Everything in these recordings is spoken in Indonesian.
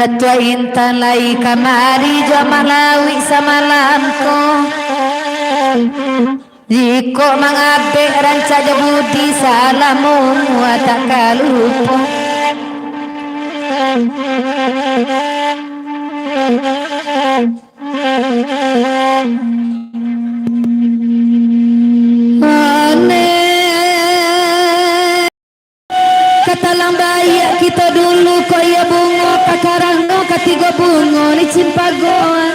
Datwa intalai kamari jamalawi samalamko Jiko mangabe ranca jabudi salamu watakalupo Lambaya kita dulu kaya bunga pakarangno katiga bunga ni cimpagoan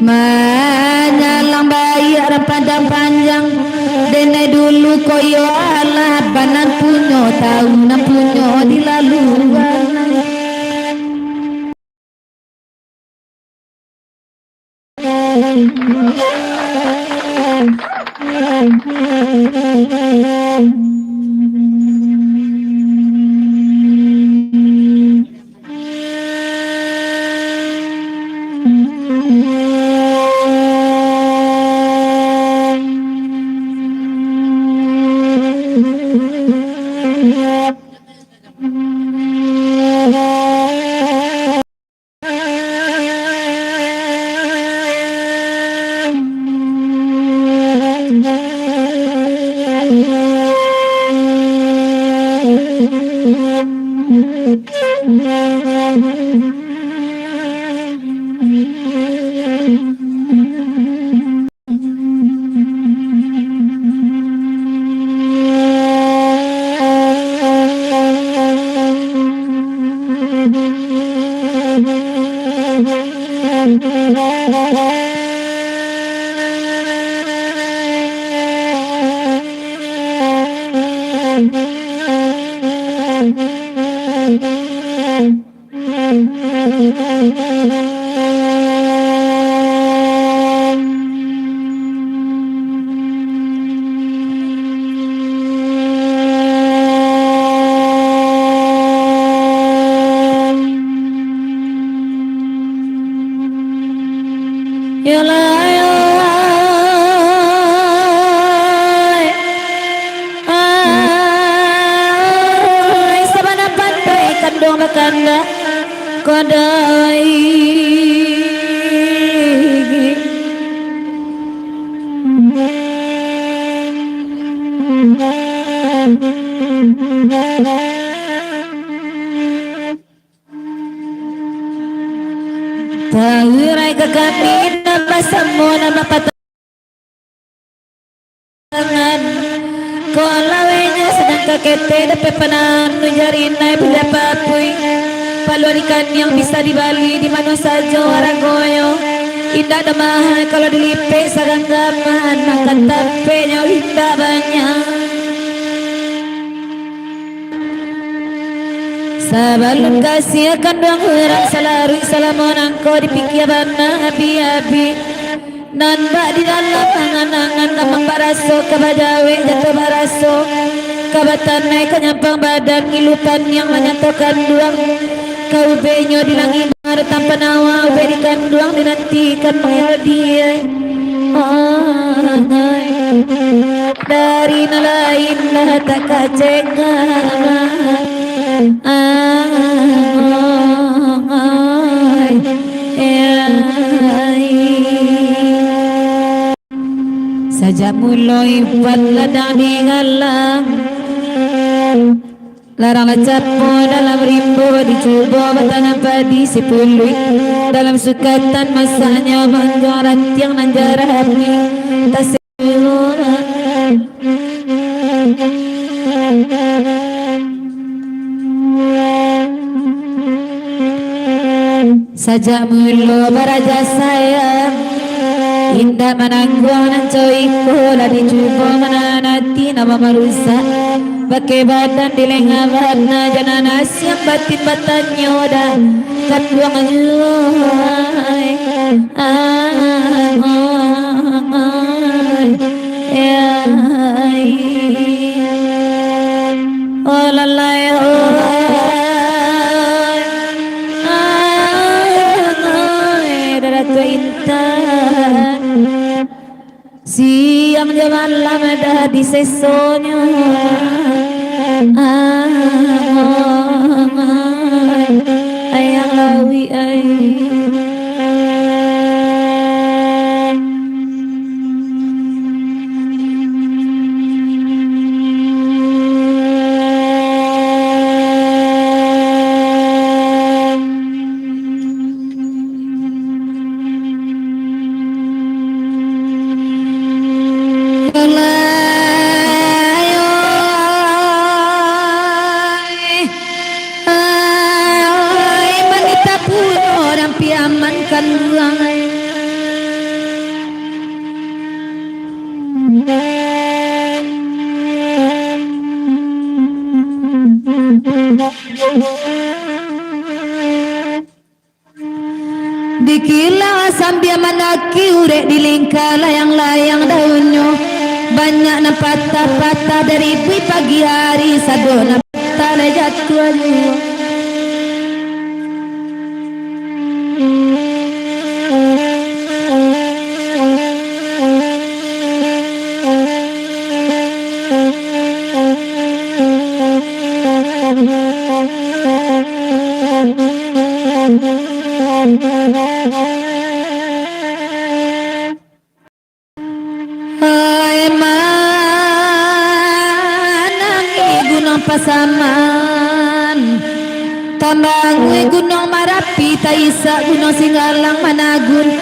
mana lambaya padang panjang dene dulu koyo ala banan punyo tahunan punyo dilaluan Tahurai kekami nama semua nama patangan kolawenya sedang kakete dapat penan nujarinai bila papui paluan yang bisa dibali di mana saja orang goyo indah damahan kalau dilipis sarang gaman makan tapenya indah banyak Sabalun kasih akan doang orang salaru salamonan kau dipikir bana abi-abi Nanda di dalam angan-angan namang baraso kabajawe jatuh baraso kabatan naik kenyampang badan ilupan yang menyatukan duang kau benyo di langit ada tanpa nawa berikan duang dinantikan dia dari nalain lah tak kacengan Saja mulai ladang di ngalang larang capo dalam rimbo dicoba bertanam padi sepuluh dalam sukatan masanya menggarat yang nanjarami tak saja mulu beraja sayang indah menangguan coiko lah dicoba menanati nama marusa pakai badan di lengah warna jangan siap batin batannya dah kan buang juai oh lalai malam dadi sesonyo ayang lawi ay Dikilang sambil menaki urek di lingkar layang-layang daunnya banyak na patah-patah dari pagi hari sadona patah jatuh aja. Pasaman tambang gunung Marapi Taisa gunung Singgalang Managun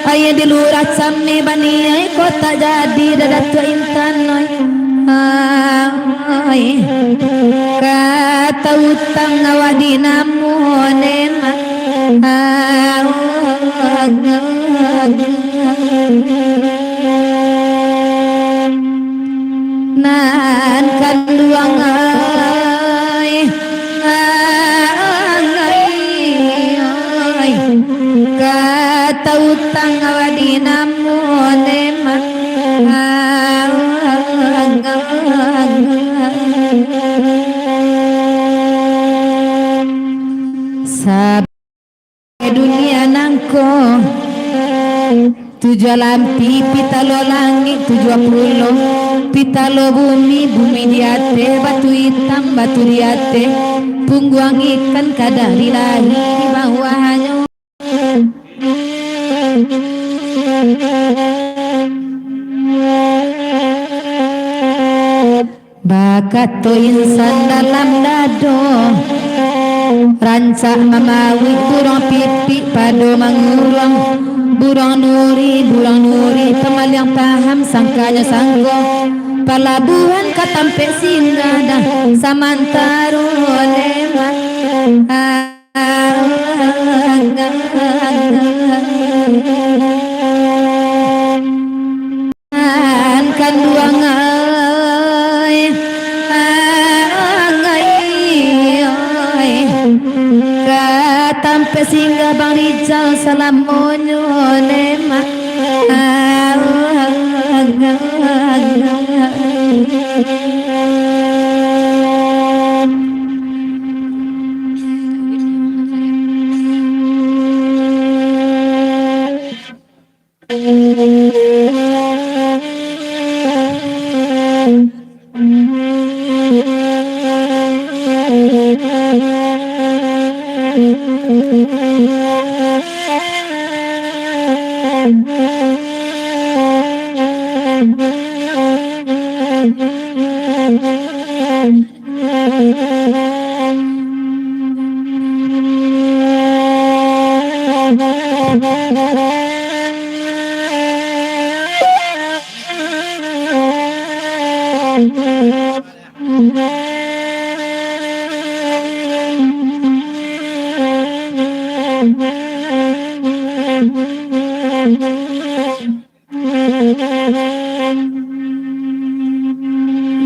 ayah di lurat sami bani ay kota jadi dadatu intan ay kata utang ngawa dinamunen nan kan luang kata utang awadi namone sampai dunia nangko tujuh lampi pitalo langit 70 pitalo bumi bumi diate batu hitam batu diate pungguang ikan kadari lahi di bawahnya bakat to insan dalam dado rancak mamawi burung pipi pado mangurang burung nuri teman yang paham sangkanya sanggo pelabuhan katampe singgah dah samantaro lewat kan duang katampe singgah Bang Rizal salamonyo lema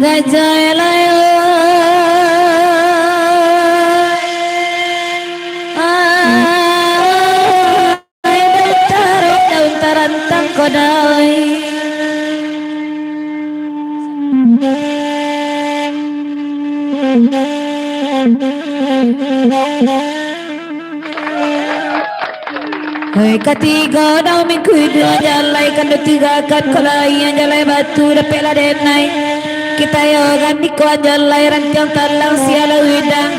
Gajah layo daun tarantang kodai Hei ketiga daun minggu dua jalai kan tiga kan kolai yang jalai batu dapat lah denai kita yogan di kuat jalai rantiang talang siala udang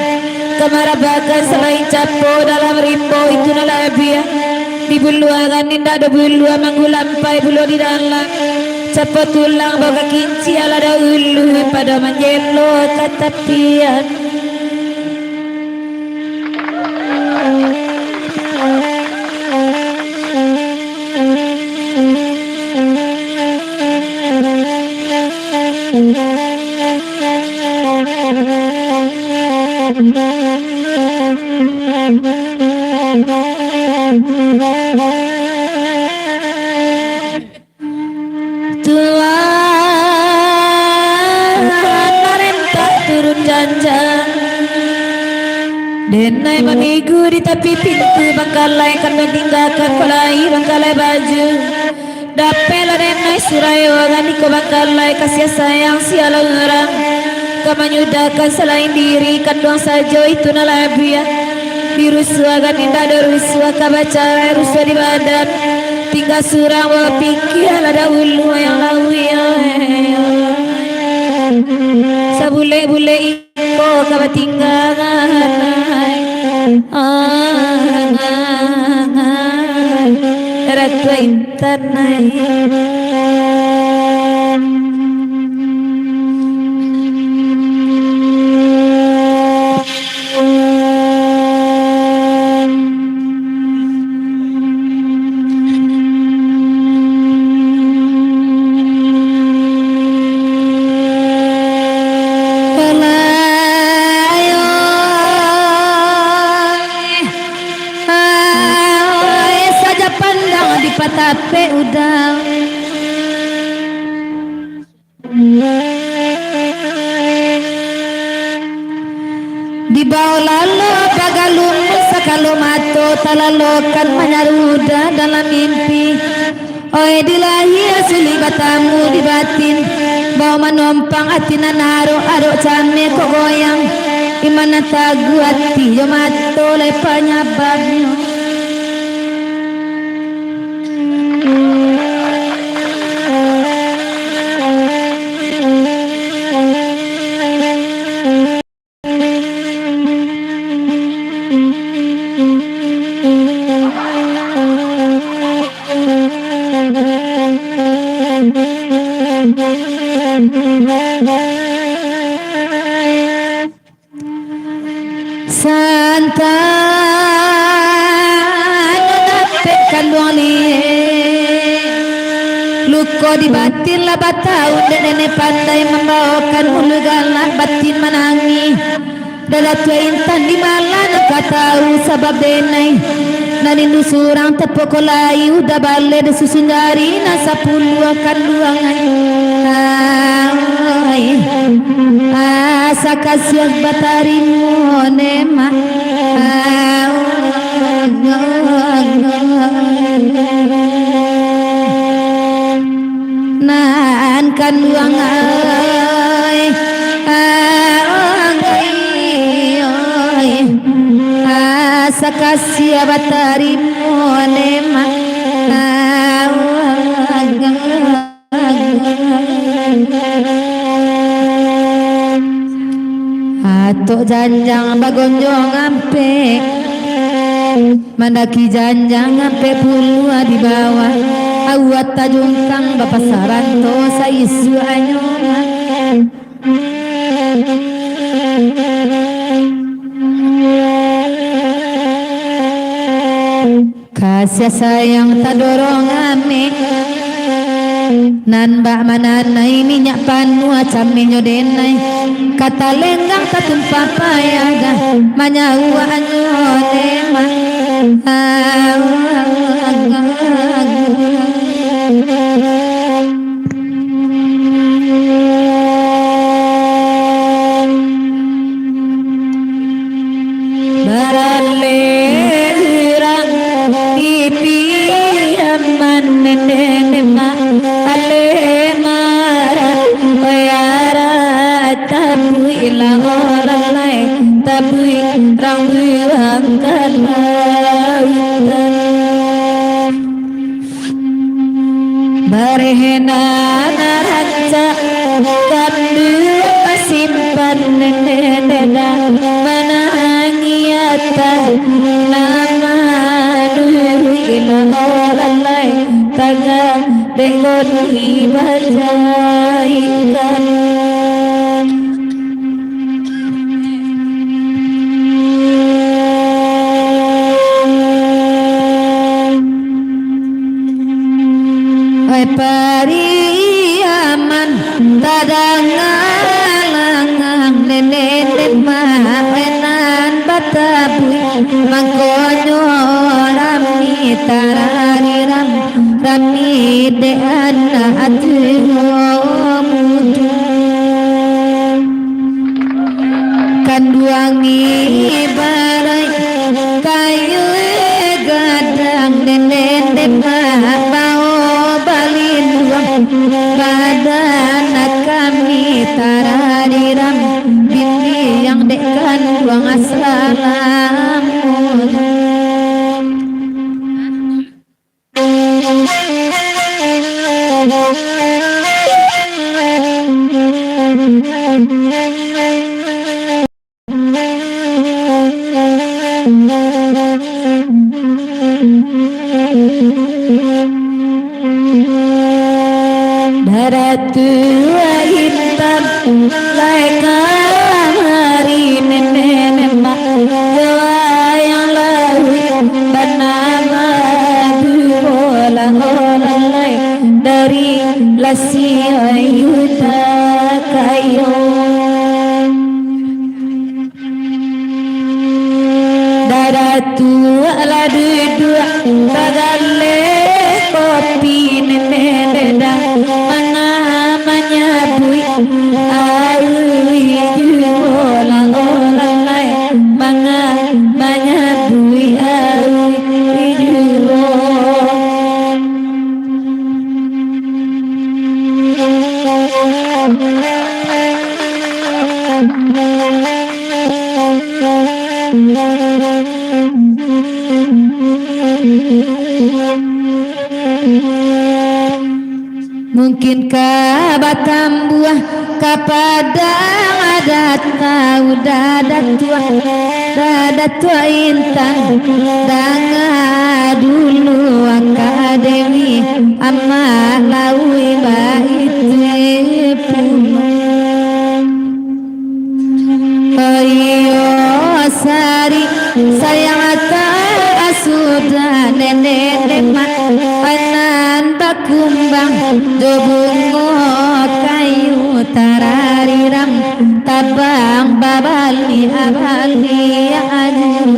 kemarabakan selain capo dalam rimbo itu nalabia di bulu agan ninda ada bulu manggulampai bulu di dalam capo tulang baga kinci ala da ulu pada manjelo katapian Denai mamigu di tepi pintu bangkalai kan meninggalkan kolai bangkalai baju dapela denai surayo gani ko bangkalai kasih sayang siala orang kamanyudakan selain diri kan doang saja itu nalabia dirusua kan indah dirusua kabaca rusua di badan tinggal surang bawa pikir ada ulu yang lawia sabule-bule iko kabatinggalan Ratu internet patape udang di bawah lalu bagalum sakalomato talalokan manyaruda dalam mimpi oi dilahir silibatamu di batin bawa manompang hati nanaro aro came kok goyang imana tagu hati yomato lepanya bagno Luko di batin lah batau nenek pandai membawakan ulu galak batin menangi dada tua intan di malam nak tahu sebab denai nani nusurang tepokolai udah balik de susundari nasa puluh akan luangan asa kasihan batarimu nema nan kan luangai asa kasih batarimu nema atau janjang bagonjong ampe mandaki janjang ampe pulua di bawah awat tajungkang bapasaran to sa isu anyongan kasih sayang tadorong ame nan mbak mananai minyak panu acame nyodenai kata lenggang tatumpa payaga manyawa anyonema nenda manangiata nama nuhila olalai taga dengon ibadaikan pariaman tadangalangang nenek mahenan batabui mangkonyo rami tarariram rami de anna atumu kanduangi barai kayu gadang nenek bau badan kami tarariram bini yang dekan buang assalamu Daratu hitam laika hari nenek mak jawa yang lalu bernama bola oleh dari lasi ayuda kayo Daratu ala dua bagale kopi nenek dah Mungkinkah batang buah kepada adat kau dadat tua intan danga dulu akademi amma lawi bait ayo sari sayang sudah nenek anan bakumbang dobungo kayu tarariram tabang babali abali adu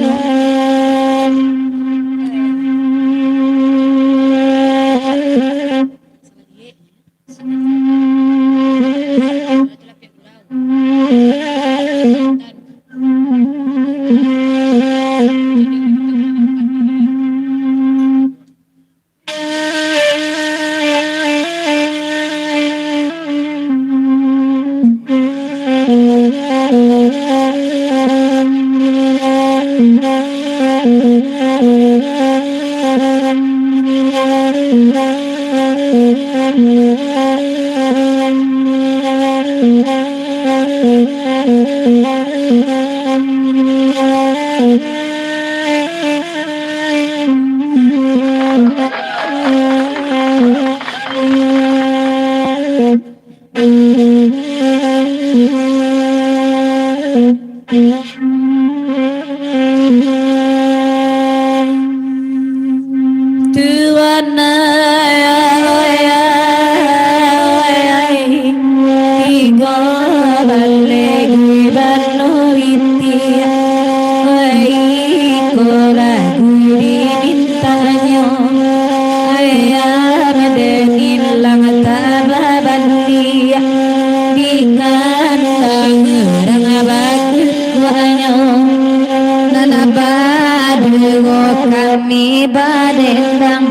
kami badendang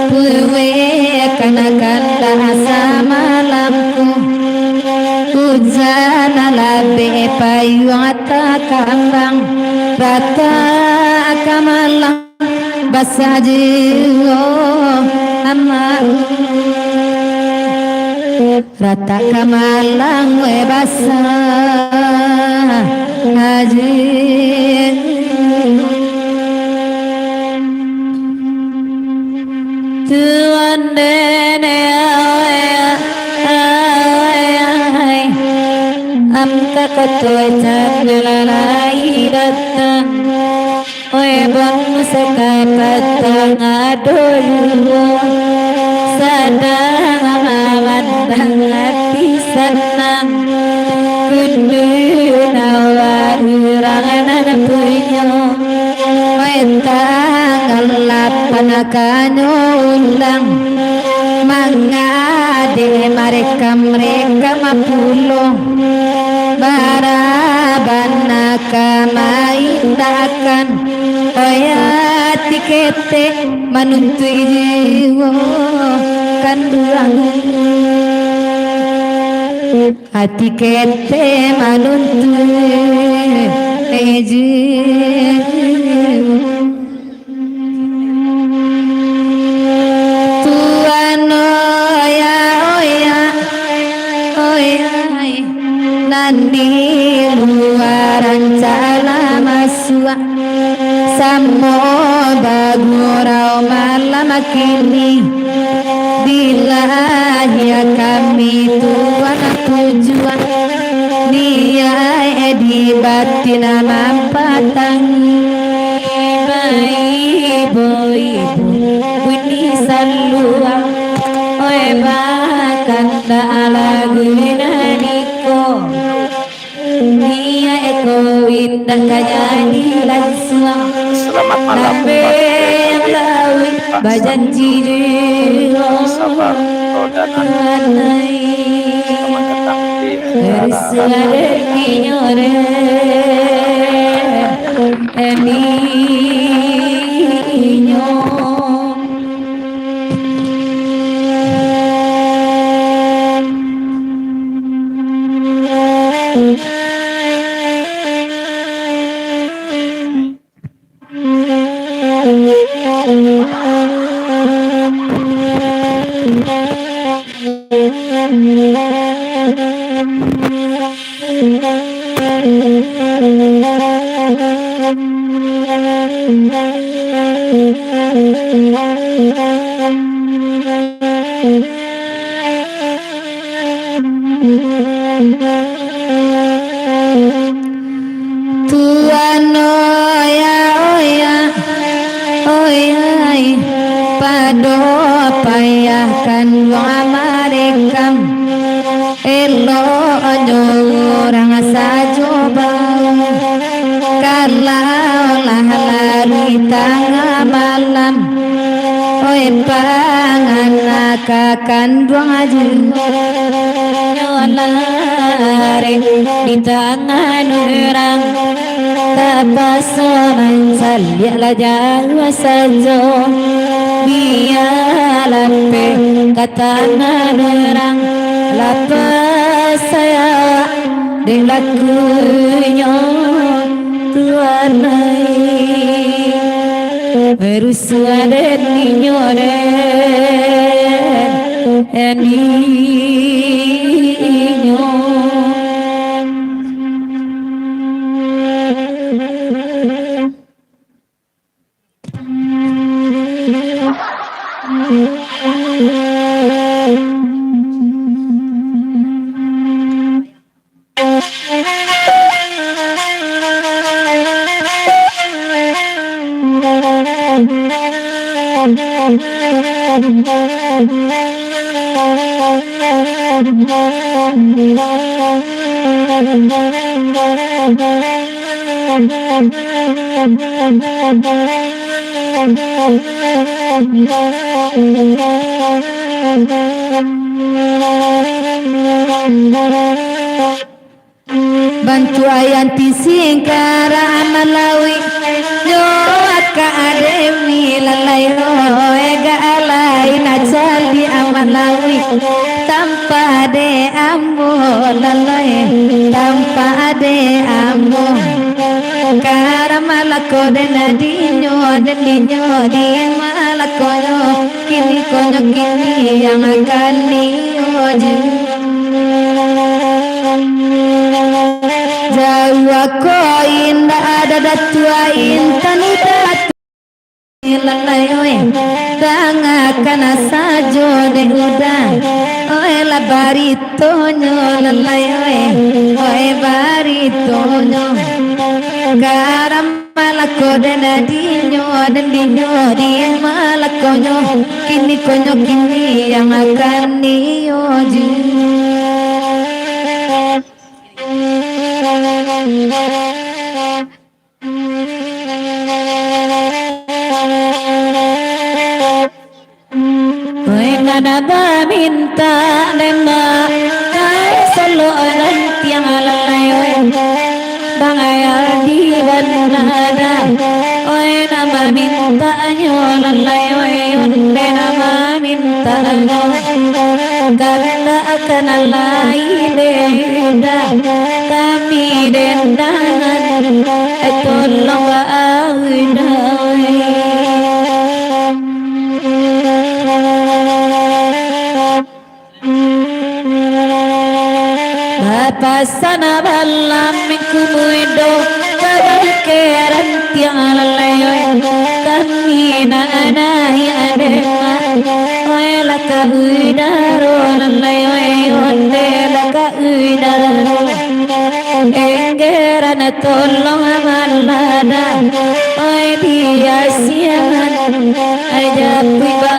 puwe kanakan bahasa malamku hujan labe payu ata kambang rata kamalang basah jiwa amaru rata kamalang we basah Haji Tuan dene amka kotoy candalai datang oe bon sekai patang adoyu sadang amandang hati senang kundu nawarangan punya oe tanggal 8 akan undang mangade mereka mapulong barabana kamaindakan oya tikete manuntui jiwa kanduang hati kete manuntui jiwa nandi luaran cala masua samo bagurau malam kini bila ya kami tuan tujuan dia di batin mampatangi ibu ini salua oe bahkan lagu niko dia eko indah kajani langsung Selamat malam yang lawi bajanji sahabat saudara. Selamat datang di acara Tuhan pado payahkan wa marekam elo orang sajoba kalau lah lari tengah malam oi pangan akakan duang aju lari di tangan orang tapasan salya jalwa sajo bialape katangan orang lapas saya dilakunya Tuhan berusaha ninyore ninyo bantu ayanti singkara malawi joat ka ademi lalai ega alai nacal di amalawi tanpa de ambo lalai tanpa de ambo kara malako de nadinyo di malako kini konyo kini yang akan niyo wako inda ada datua intanu lalayoy danga kana sajo de udan oe la baritonyo lalayoy oe baritonyo garam malako de nadinyo di malakonyo kini konyo kini yang akan niyoju Nada minta lema solo nanti yang alayo bangaya di nada oi nama minta nyo lalayo nama minta nyo karena akan alai denda kami dendangan tolong pasana balam mikumuido keran tiang lalayo kami na anahi adema oela ka uidaro lalayo onde la ka uidaro enggeran tolong amalada oi dia siaman aja piba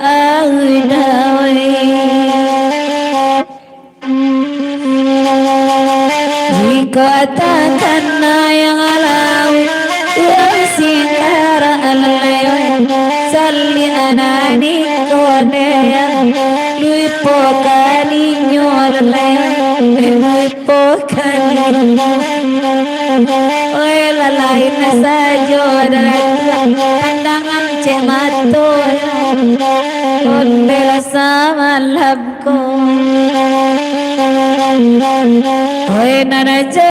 uidaro katakan yang alau singkara alayo salli anani kodea luipo kaninyo alayo luipo kaninyo oe lalai nasajo pandangan cemato ondela sama labko oe nanaja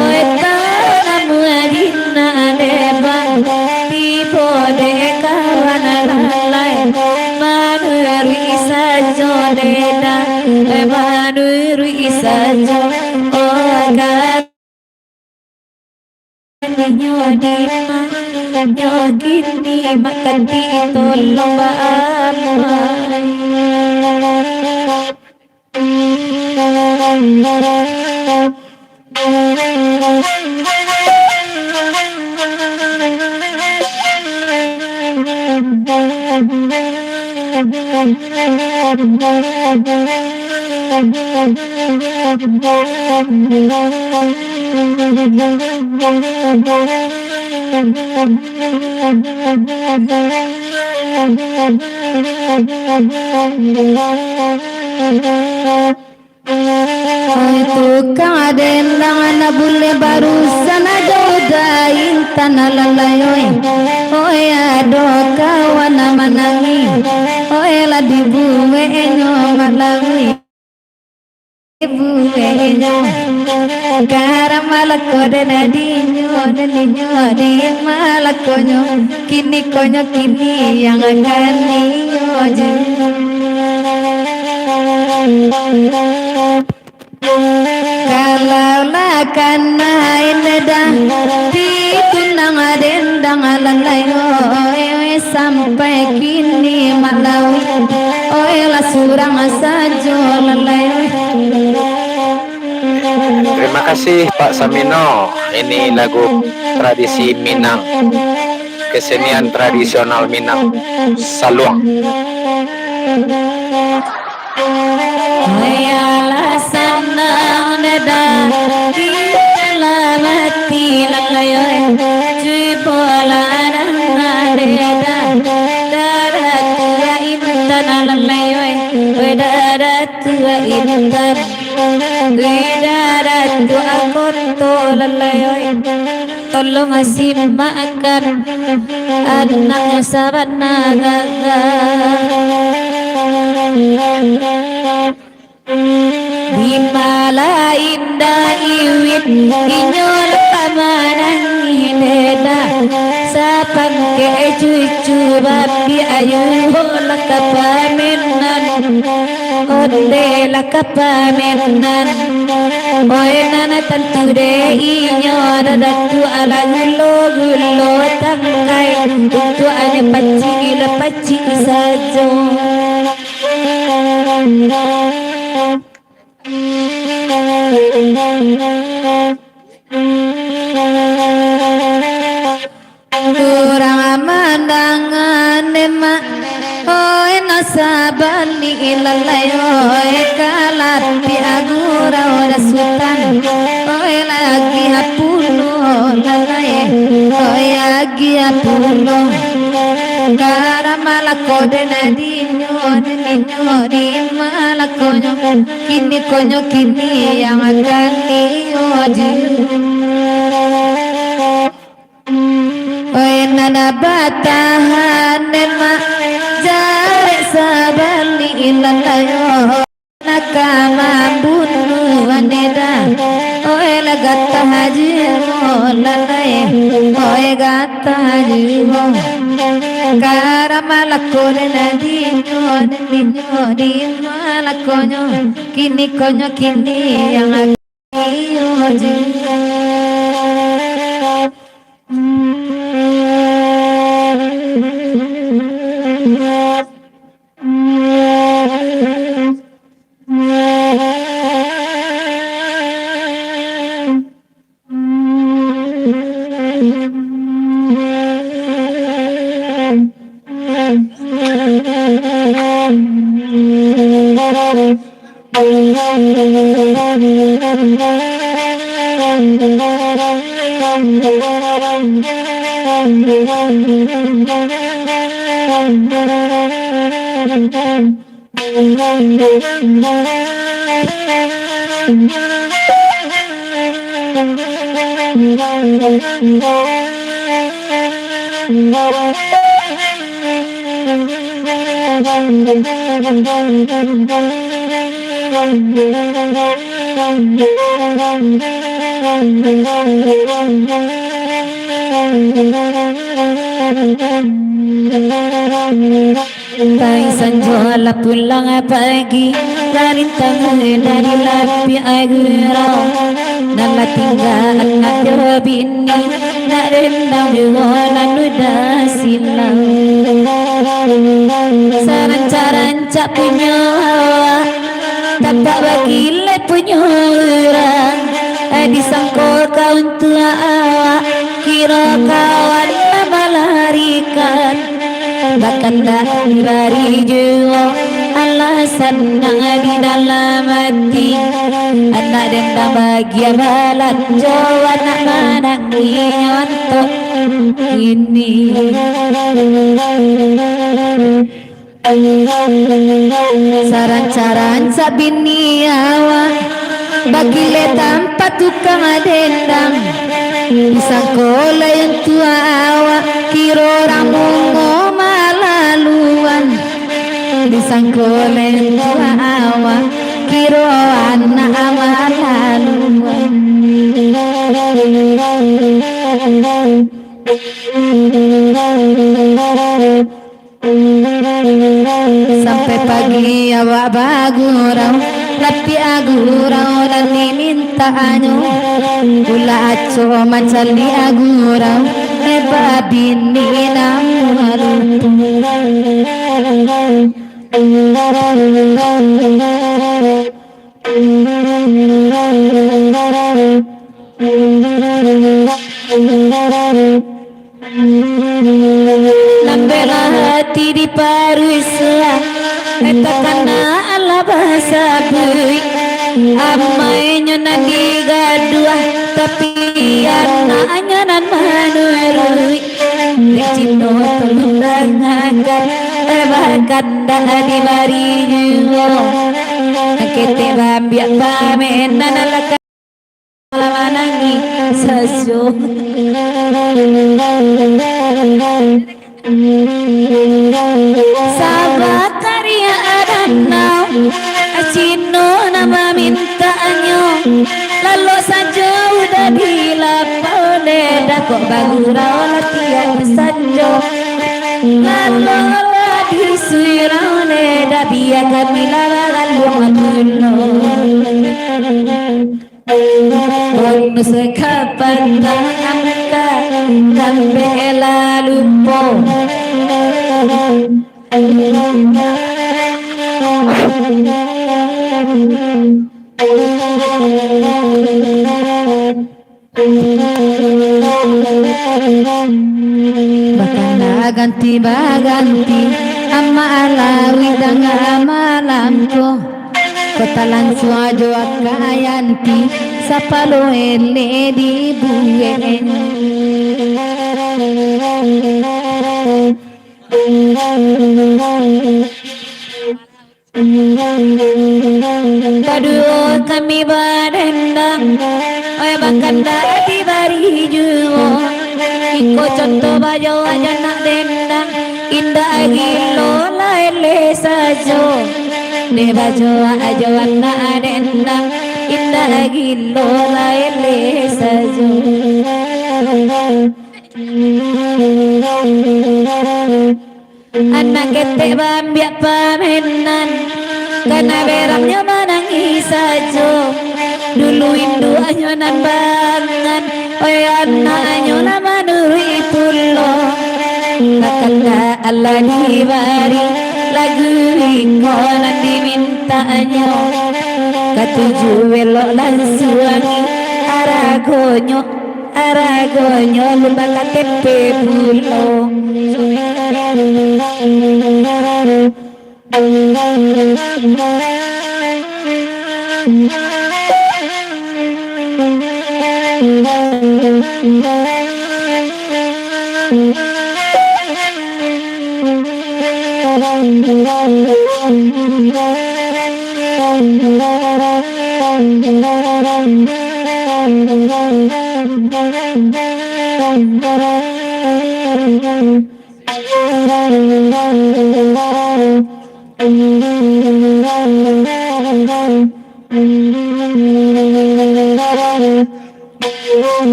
oe tanamu adina deba tibo de kawana lalai manuri sajo deda manuri sajo ogar nyodima nyogini makati tolong baamai tukang adendang na bule barusan aja udah intan lalayoy oe ado kawana manangi oe la dibuwe enyo malawi dibuwe enyo garam malako de nadinyo de malakonyo kini konyo kini yang akan niyoju kalau makan dah ditunang adendang alalayo sampai kini malawi la surang sajo lalayo. Terima kasih Pak Samino. Ini lagu tradisi Minang, kesenian tradisional Minang, Saluang. Ayalah senang nada bila mati lalayo cipola nada darat tua intan lalayo darat tua intan darat tua koto lalayo tolong masih makan anak sabana Himala indah iwit inyol pamanang hineda sapang ke cucu babi ayu la kapamenan onde la kapamenan Oe nana tentu deh inyo datu ala gulo tangkai itu ane paci saja. Kurang amandangan emak oe nasabani ilalayo oe kalati agura ora sultan oe lagi hapuno lalaye oe lagi hapuno kara malakode nadinyo di malakonyo kini yang akan dioji. Oe nana batahan emak jare sabali ilalayo nakama bunu aneda oe lagata haji lalaye oe gata haji karamalakone nadinyo di malakonyo kini yang akan Pai sanjola pulang pagi dari tangan dari lapi agura nala tinggal ada bini nak rendang jualan udah silang saranca punya tak bagi le punya orang disangkol kawan tua kira kawan melarikan bahkan dari jiwa alasan yang di dalam hati anak dendam bahagia balat jawa nak menangi untuk ini saran-saran sabini awak bagi le tanpa tukang dendam disangkola yang tua awak kiro ramu malaluan disangkola yang tua awak kiro anak malaluan sampai pagi awak bagurau tapi agurau dan diminta anyo gula aco macali agurau babini namualu lambela hati di parusla eta kana ala bahasa bui amainya nagi gaduh tapi anaknya nan manurui cino tulungan bahkan dah di bari jiwa kete bambiak bamenan alaka lawanangi sasyo sahabat karya adanau cino nama mintaanyo lalu saja udah dilapau leda kok bagurau latihan saja lalu disuirau leda biar kami lalu bonus kapan angka sampai lalu po bakana ganti baganti ama alawi dengan amalamko kota langsung ajo akayanti sapalo ele di buen Kadua kami barendang Oi bakanda di bari juo Iko contoh bajo aja nak dendang Indah gilo laele sajo De bajo aja nak dendang Indah gilo laele sajo Anak kete bambiak pamenan Karena beramnya menangis saja Dulu indu anyonan bangan Oi anak anyonan manuri pulo Kakanda Allah dibari Lagu ikonan dimintanya Katuju welok lansuangi Aragonyo lumba KTP pulo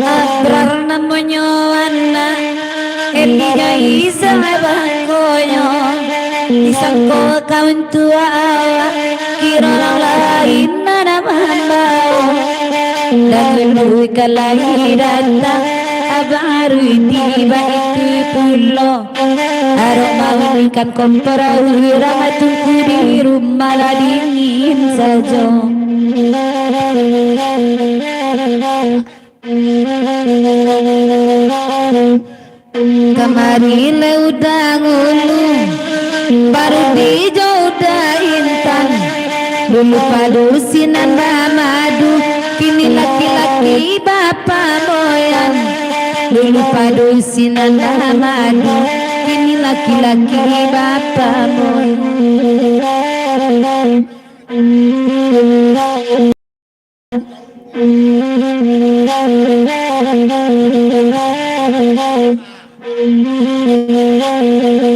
Abrar namanya anak Elinya isa bangkonya Disangko kawan tua awak Kira orang lain ada bahan-bahan Dan dulu kelahiran Baru tiba itu pulau Arok mengangkat kompor Ramatku di rumah lah dingin saja Kemari udah ngulu Baru dijauh intan Dulu padusinan madu Kini laki-laki bapak moyang Dulu padusinan madu Kini laki-laki bapak moyang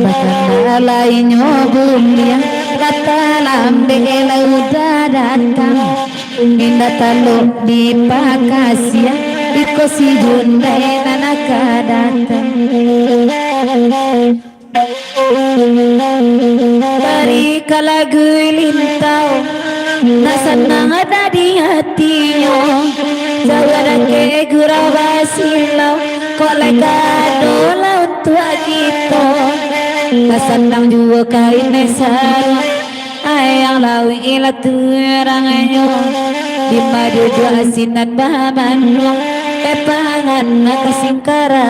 Bakal lainnya bulia Kata lambela udah datang Indah taluk di Pakasia Iko si Jundai nanaka datang Bari kalagu lintau Nasanang ada di hatinya Jawara ke gurau basilau Kolega dola untuk kita Nasanang juga kain nesara Ayang lawi ila turanganyo Di madu dua asinan bahaman Kepangan nakasingkara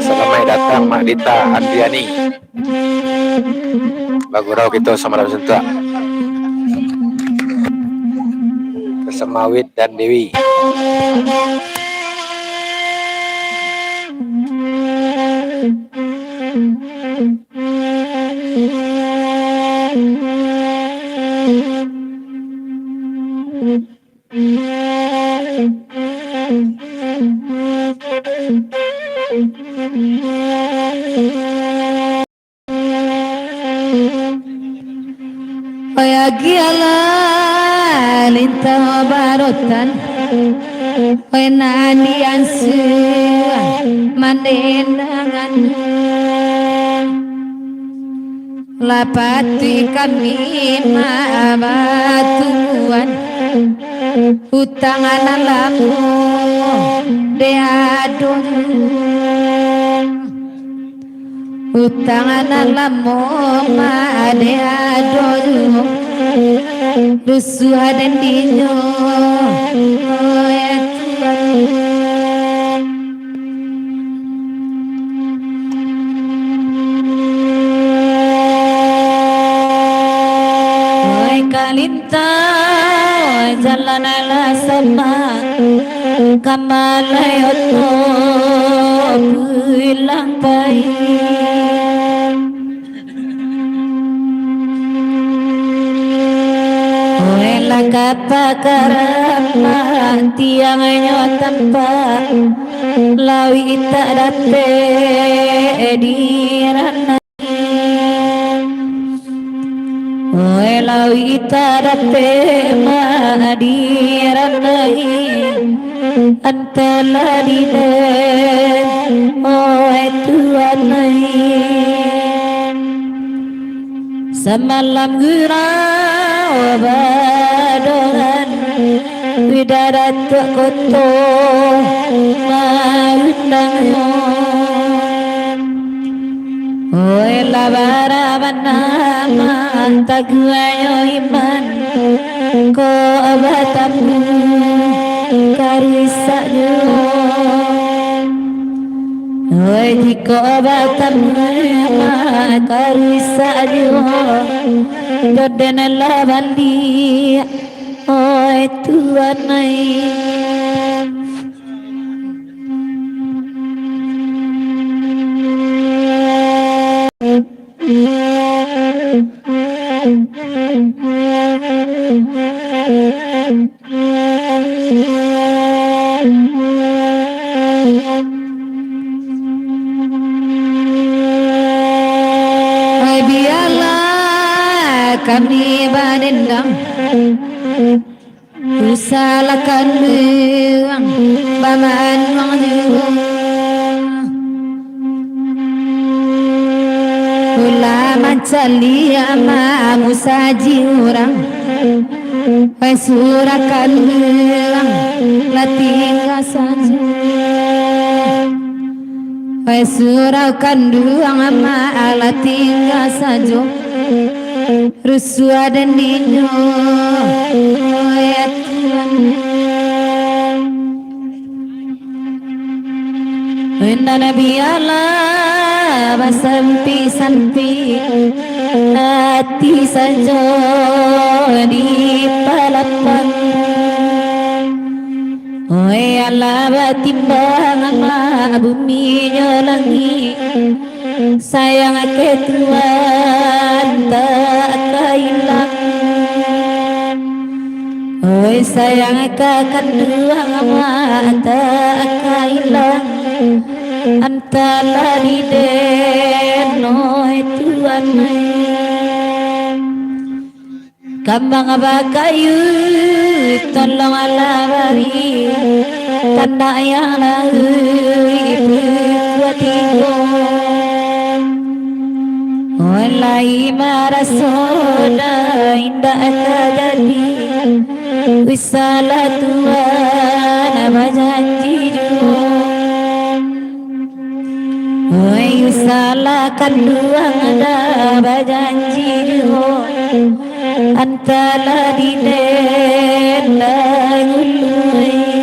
Selamat datang Mak Dita Andriani. Bagurau kita sama dalam sentuh. Bersama Wid dan Dewi. Ya giala lintah barotan Wenani ansu mandendangan Lapati kami mabatuan Utangan alamu deadun Utangan alamu madeadun Rusuh dan dinyo ya Tuhan Oi kalinta jalan ala sama Kamalayoto bilang baik Kapakaramma tiang tanpa lawi tak date dirana Oe lawi tak date ma dirana antala dine oe Tuhan semalam gurau badangan Widarat koto maundang Oe labara banama taguayo iman Ko abatamu karisa yo Oe diko abatamu karisa yo Joden labandi Oi Tuhan biarlah kami badendang Usalakan buang baman mangjuang Ulama calia musaji orang Surakan buang latingga saja Surakan buang latingga saja Rusua dan dinyo ya Tuhan Inna Nabi Allah basampi-sampi hati saja di palapan Oi Allah batimbang Allah bumi nyolangi sayang ke Tuhan tak hilang Oi sayang akan Tuhan tak hilang antara di denoi Tuhan kambang bakayu tolong Allah bari tanda yang lalu ibu kuatiku Walai marasoda indah terjadi Wisala Tuhan apa janji Oi wisala kanduang ada berjanji antara di denda gului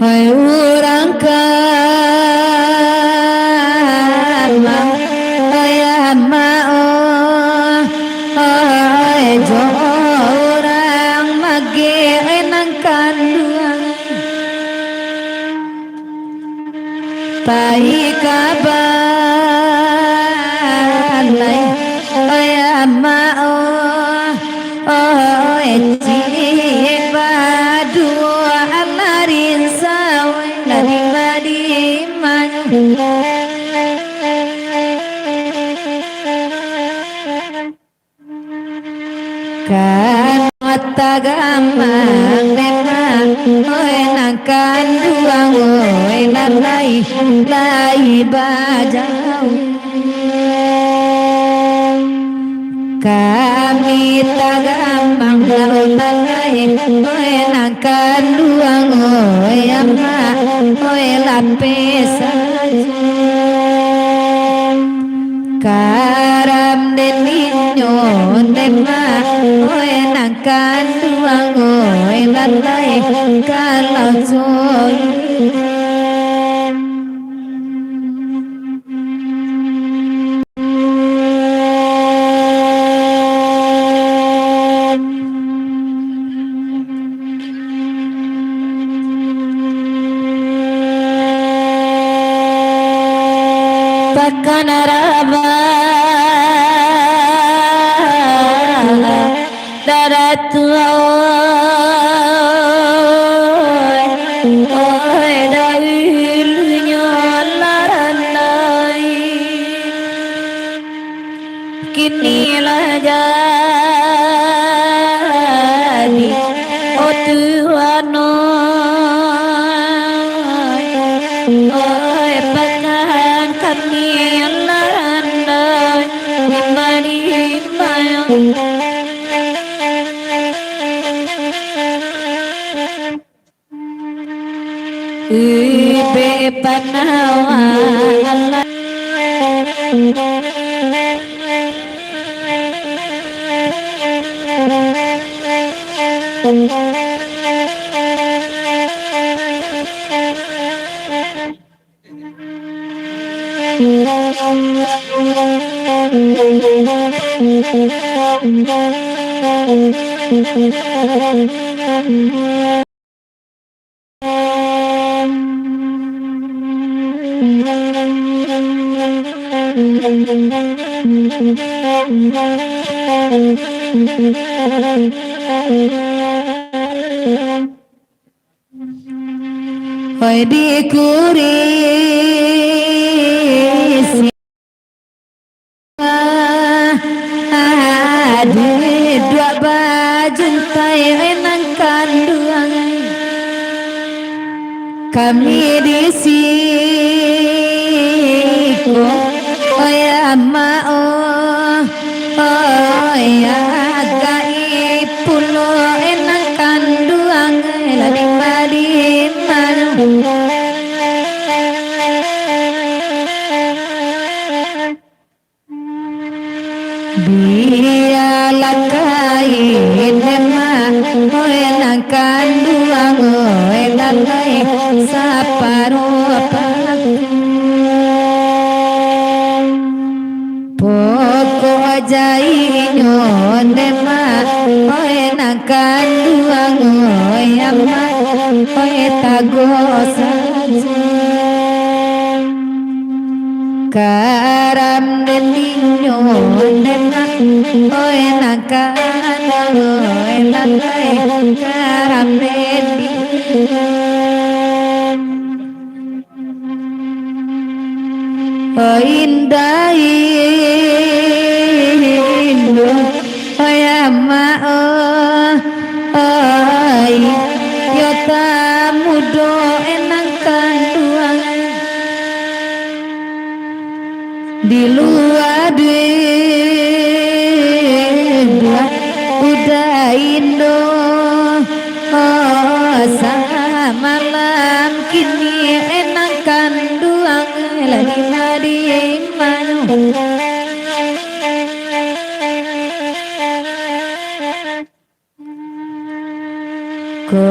Hai urang kama ayama jo urang mage enang kanduang pai kaban lai ayama dua alarin sawe lari badi manyu kan mata gamang memang nangkan duang lalai lai bajau kami tagambang lalai nangkan duang ama lapis karam den ninyo nema nangkan duang lalai kalau joy Pakanaraba daratu oi dawilnya laranai kini jadi otuano oi pakan kami laranai imani mayang ibe panawa Hoi dikuris dua bajuntai enang kanduang kami di siku ama ya gai pulo enang kanduang lading badi manu biarlah kain emak enang kanduang lalai saparuh pokok jainyo emak enang kanduang emak tagos karam deninyo enak enang kanduang lalai karam deninyo indah Indo ama yo tamudo enang kanduang di luar Ko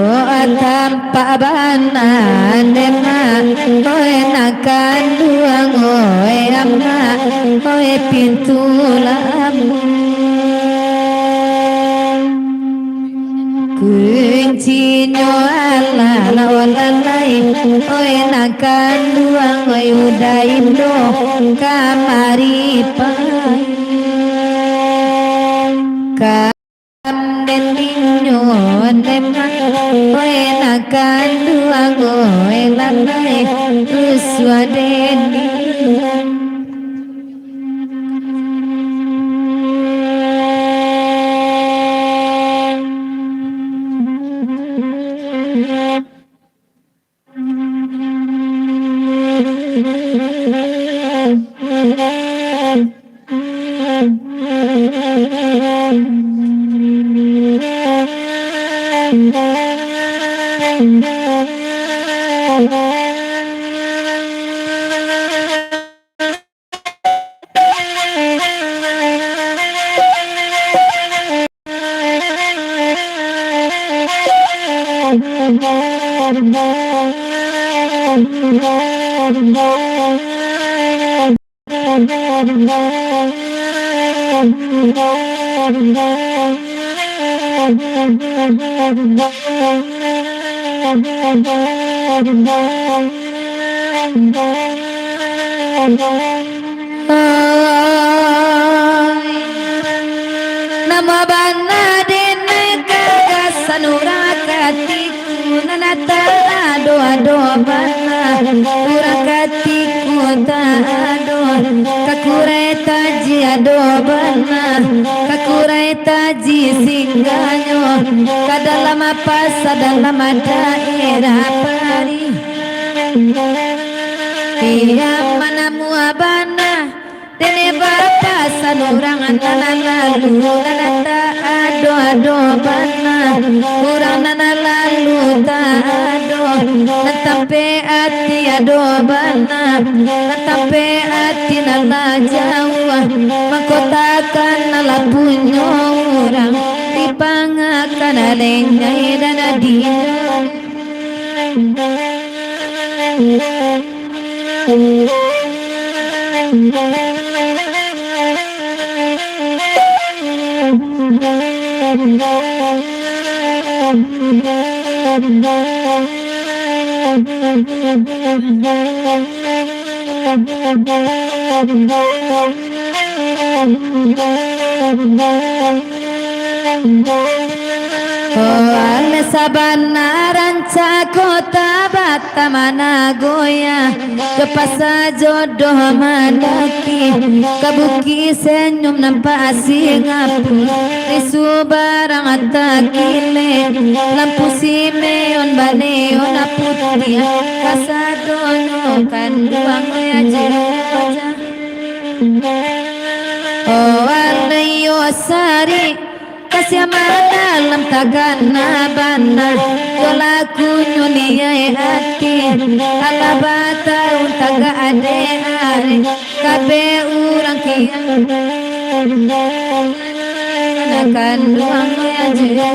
tampak banan dema Oe nakan duang oe amma Oe pintu lamu Kuncinya ala lawalalai Oe nakan duang oe udah indo kamari pai den ninyo deman oe nakan duang oe lalai ruswa deni Nama bana dene kagasanura katiku nanata ado bana ura katiku ta ado kakurai taji ado bana kakurai taji singganyo kadalam apa sadalam daerah pari iya mana muabana dene bapa sanurangan lalu nanata ado bana kurang lalu ta ado natampe ati ado bana natampe ati nala jawa makotakan nala punyo orang dipangakan alengnya dan adina Ole sabana ranca kota Batamana goya Kepasa jodoh mandaki Kabuki senyum nampak singapu Risu barang atakile Lampu simeon baneon aputia Kasadono kanduang goya jiraja Oh alayo sari kasih dalam tagana bana yola kunyunia hati ala bata untaga ade are kabe urang kian akan duang aja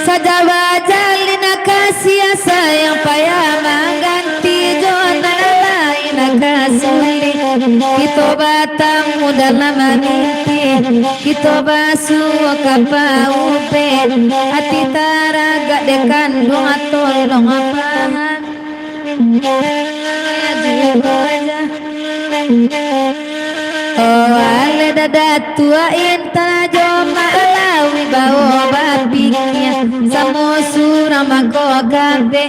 Sajawa jalina kasih sayang payah mengganti jona lain kasuli kita batamu dalam mimpi kita basuh kapaupe hati taraga dekan doa tolong apahan oh ale dada tua inta joma alawi bawa babi baliknya samusura magogabe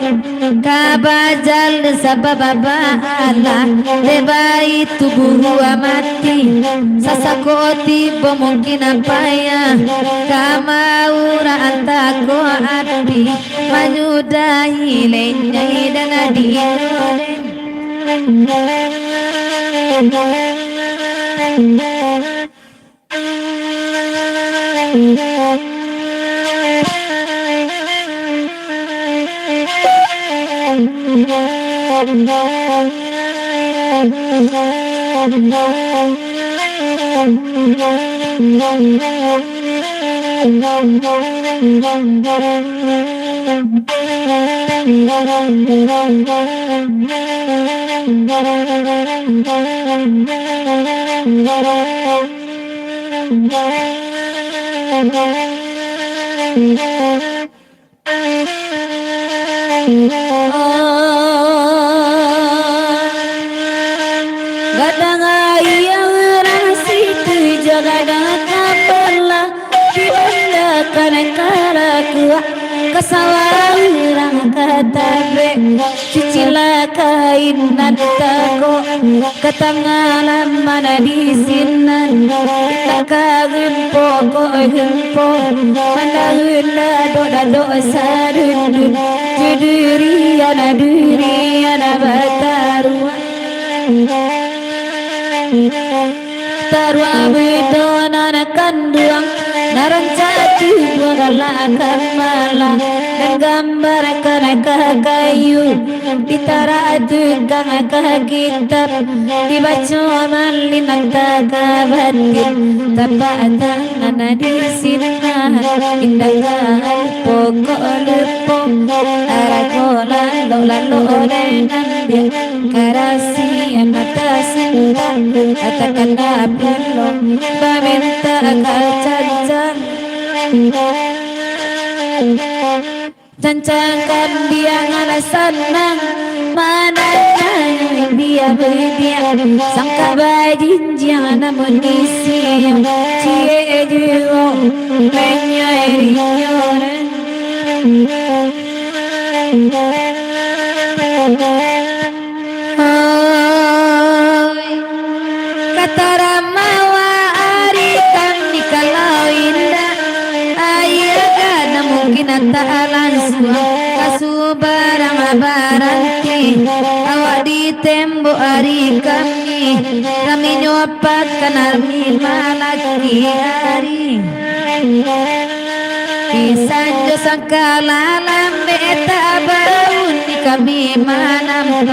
kabajal sabababala leba itu buhu amati sasakoti bomongkin apaya kamaura antako api manyudahi lenyai dan adinoden gadang ayang rasi tu jagadang kapala dibanda kanekara kuat kasawarang katabe cicila kain nadako katangalan mana di sinan takagempo ko gempo mana hula do sarudun duriana bataruan tarwa bedona kanduang narancati boralakan malah dan gambar kayu ditara tukang kitab dibaca malinang tagabatin tapatan nana di sinah indah pokok lepo arakola lolo dengan dia karasi anatasin atakan apelo paminta kacacan cancangkan dia ngalasanang mana dia berdiam sangka bajin jangan munisi cie juo menyai nyoran kata ramawa arikan nikalau indah ayaga na mungkin atalan kasubarang abaranti awak di tembo ari kami nyopat kanal malaki hari Isanjo sangkalalam beta baun di kami manam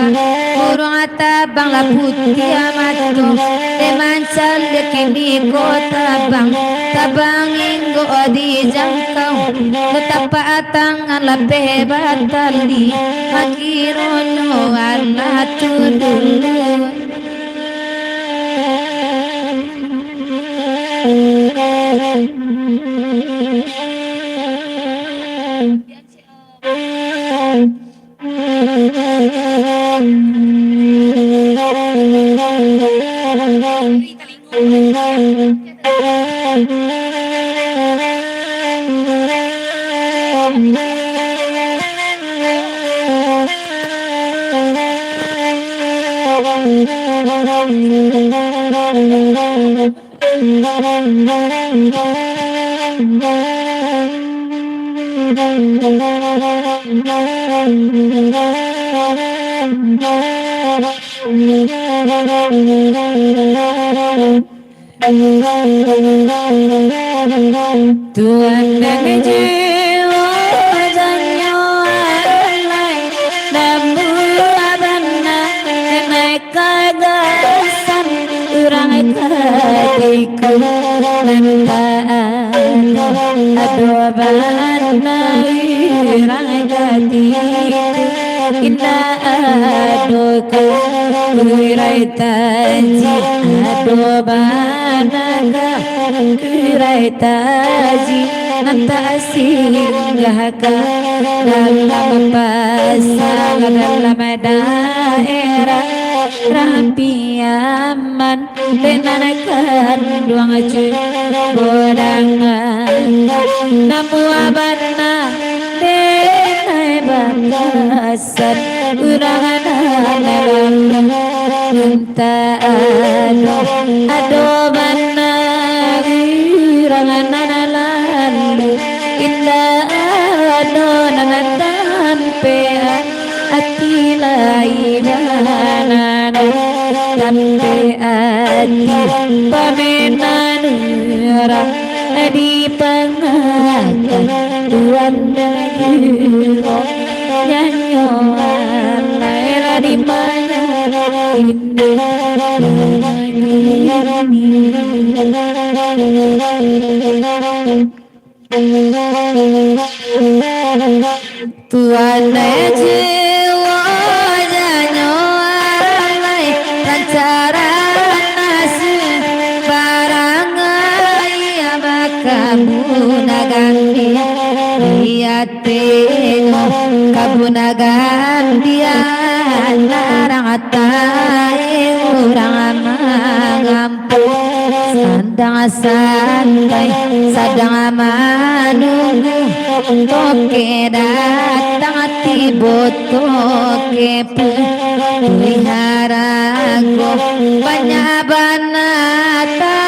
burung atabang laputi amato demancal dekini kota bang tabang inggo di jangkau betapa tangan lebih batali makirono Allah tudulu Tuhan dan jiwa janyo alai namu abana naik kagasan urang kadiku nanda ado abana urang kadiku inna ado kurai taji ado banaga kurai taji nanta singgah ke dalam pasang dalam daerah rapi aman denanakan duang cuy bodangan namu abana denai batasan urangan alam minta ado bana urangan lalu indah ado nanatan pea atilai dana tampe ati pamenanura di pangatan tuan dayuro nyanyoan laila di mana ini Tuhan jiwa janyo alai lancaran nasi barangai abakamu nagandi liateno kabunagan dia larang atai urang mangampu sandang santai sadang manunggu toke datang tibo toke peliharaku banyak banata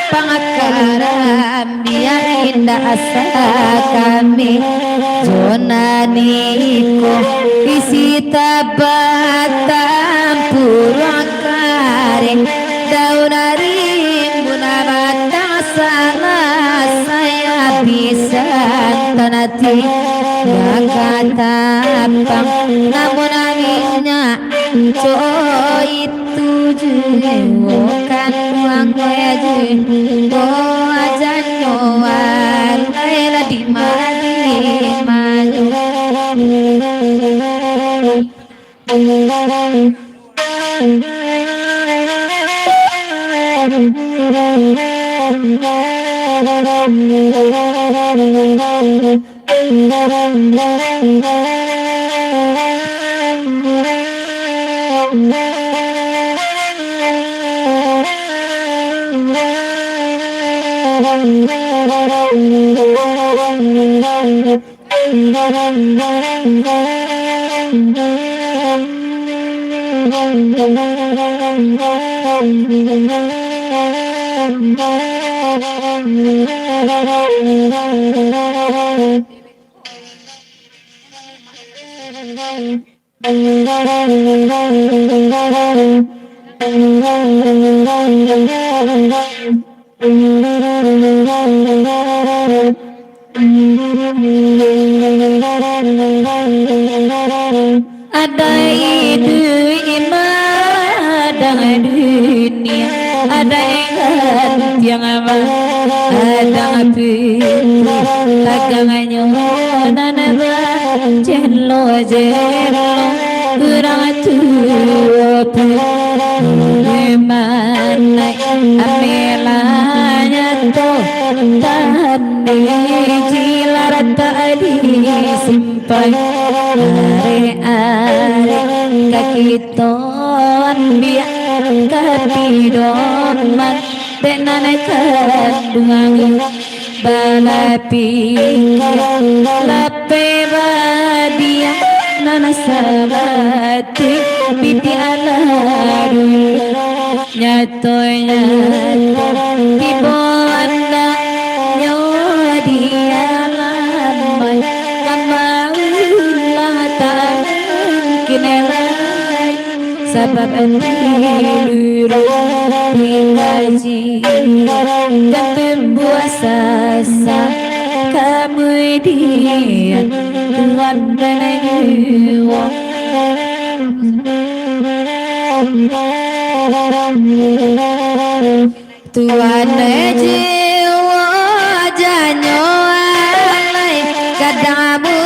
pangakaran biar indah asa kami zona niko isi tabatam purang karing daunaring guna batang salah saya bisa tanati nakatapang namun aminnya co itu jiwo kan uang kaya jiwo ajan nyoan laila di maju ada itu ada dunia ada yang apa ada api tagangannya nanaba jelo kurang tuapu mana amelanya to tani cilar tadi simpan are kaki ton biar kapidon man tenan kandungan balapi lape badia nana sabati piti aladu nyatonya kibonda nyodi alamai kamaulah tak kinelai sabab antiru mengaji dan membuasa kemudian Tuhan menegur Tuhan jiwa janyo alai kadamu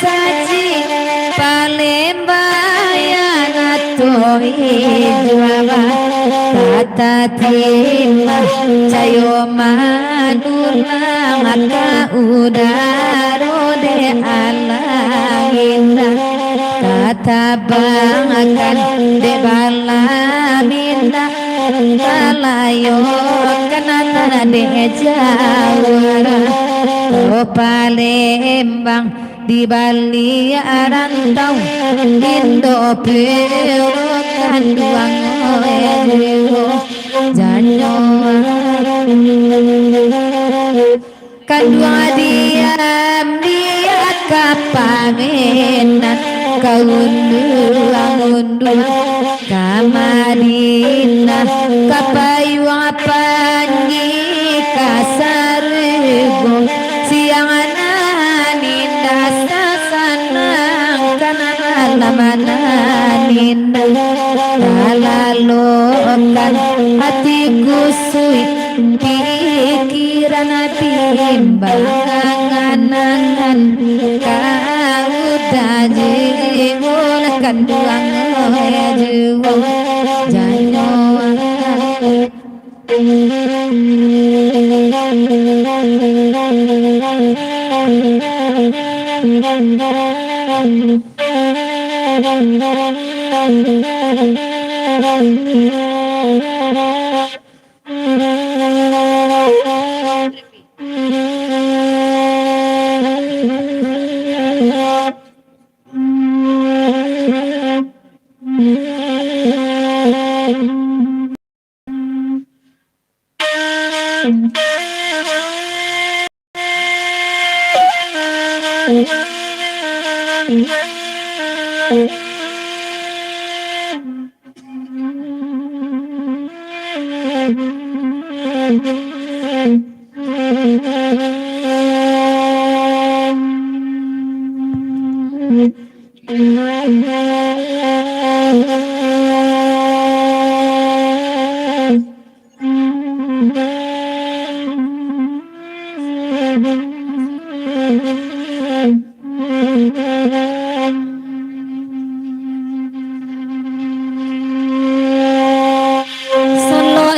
saji palembayang atoi jwaba tata terima cayo madulang aka udaro de alangina kata bangakan de bala Sunda kalayo kenana de Jawa oh Palembang di Bali rantau Indo perokan duang janyo kadua diam dia kapangenan kaundu kamarina kapayu apangi kasarego sianganinda sasanang kanalamananina kalalokan hatiku suit pikiran timbangan kau dajiwol kanduang jiwol janyo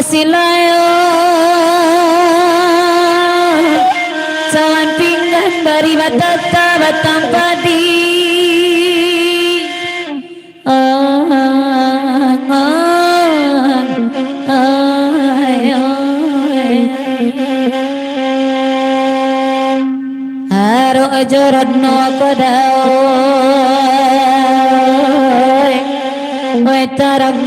silayo sawan pinggan bari batata batang padi haro jorotno kodao tarak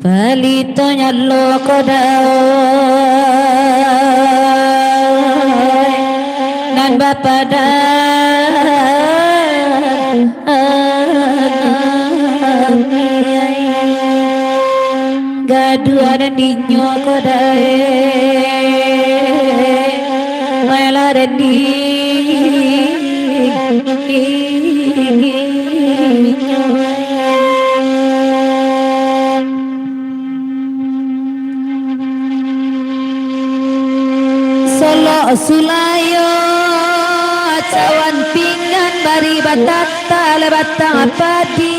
palito nyalo kodao nan bapada gadua dan dinyo kodae mela dan Solo sulayo cawan pinggan bari batata lebatang padi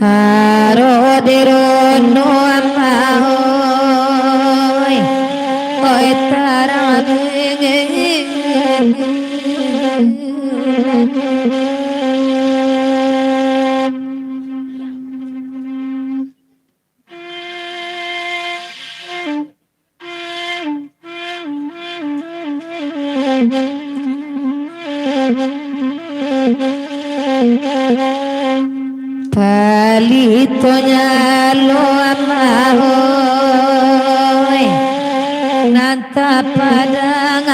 haro derono amahoy oy tarang palitonya lo amahoy nanta padang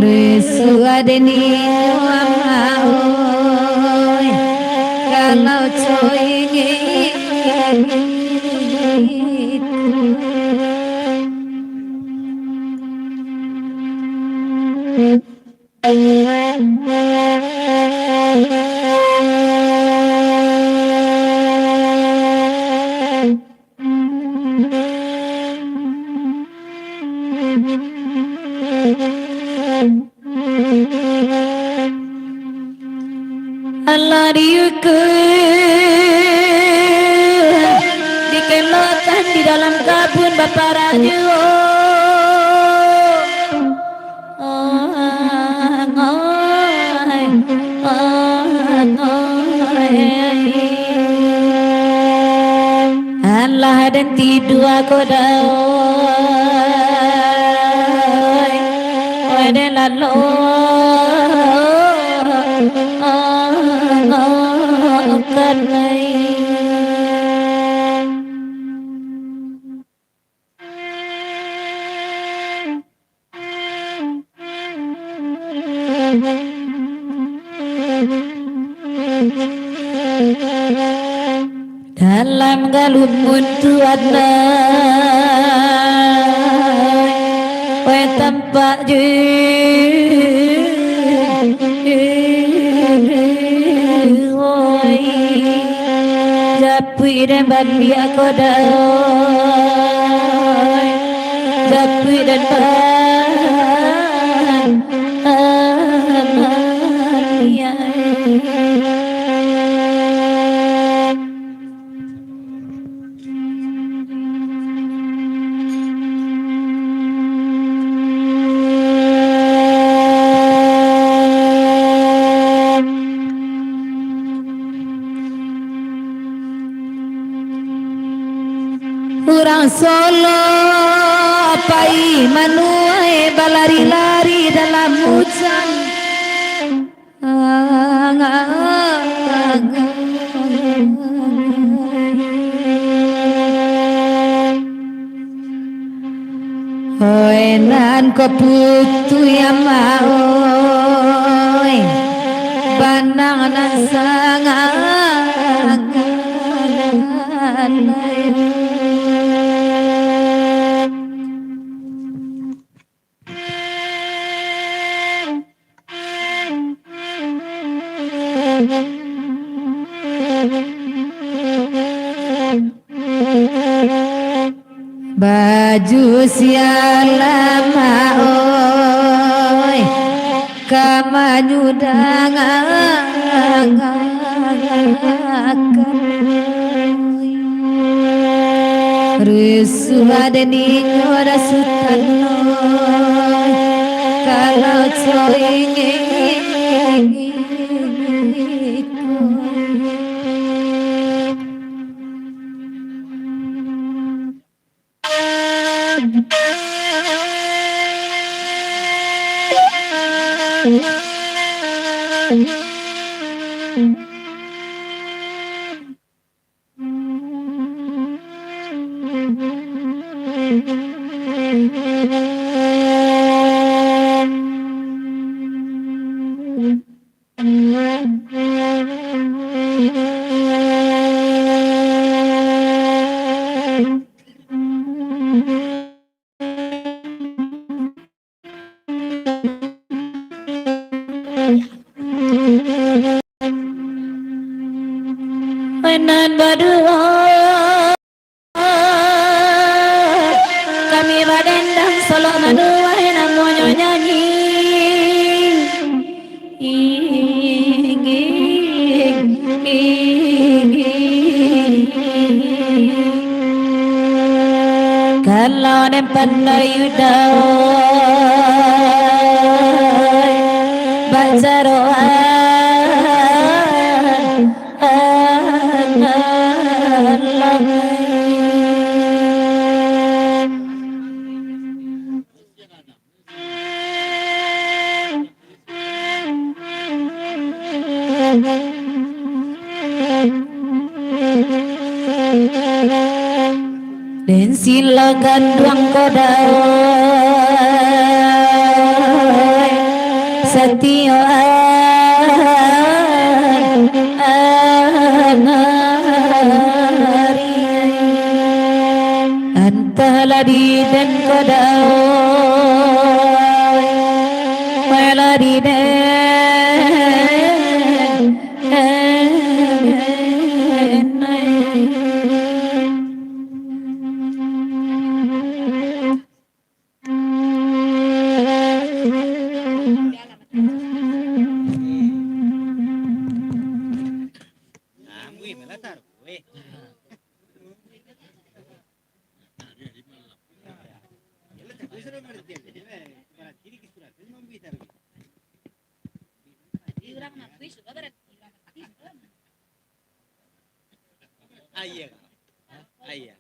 resu adeni amahoy kalau coy yuku dikelotan di dalam kabun Bapak Rajo. Allah dan tidur aku dah dan lalu dalam galungun tuana we tempat Japui dan bandi aku dah Japui dan Orang Solo pai manuai balari-lari dalam hujan Hoi nan ko putu ya maoi banang nan sangat baju sialama oi kamanyudang rusuh ada di nyora sutano kalau coingin Mainan berdua kami badendang solo berdua namanya nyanyi kalau nem pandai udah baca doa dan silakan duang kodai setia antaladi dan kodai meladi dan melatar. Weh. Ayah. Ayah.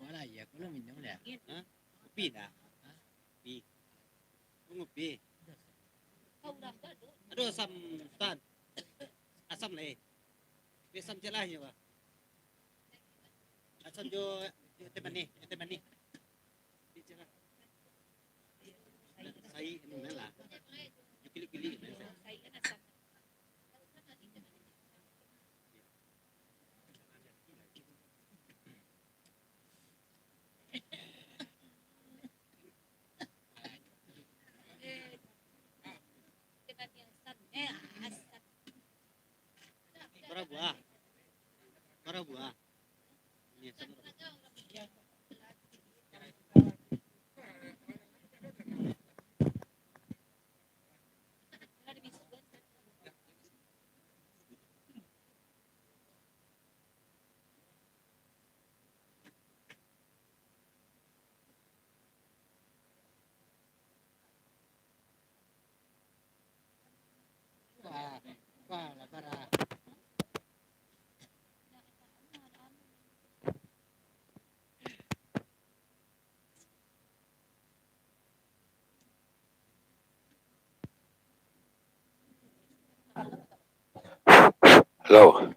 Có là giờ có mình đâu nè. Kopi dah. Kopi. Kopi. Aduh asam tan. Asam leh. Asam jelah ya, Pak. Asam jo temani. Saya ini lah. Pilih-pilih. Para buah. Ini asam. Wah là para. Halo.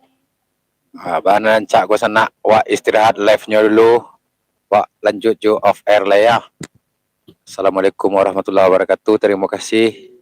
Banan cak ko sana wa istirahat live-nya dulu. Wa lanjut jo off air lah ya. Assalamualaikum warahmatullahi wabarakatuh. Terima kasih.